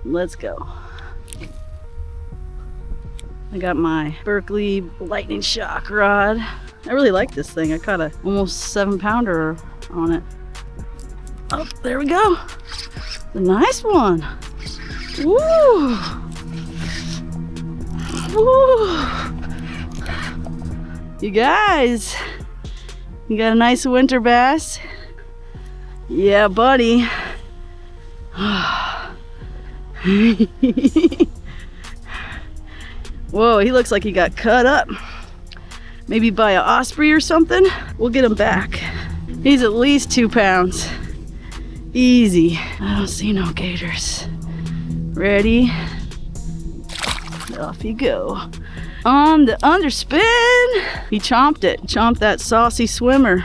Let's go. I got my Berkley lightning shock rod. I really like this thing. I caught a almost 7-pounder on it. Oh, there we go. A nice one. Woo! Woo! You guys, you got a nice winter bass? Yeah, buddy. Whoa, he looks like he got cut up. Maybe by an osprey or something. We'll get him back. He's at least 2 pounds. Easy. I don't see no gators. Ready? Off you go. On the underspin. He chomped it. Chomped that saucy swimmer.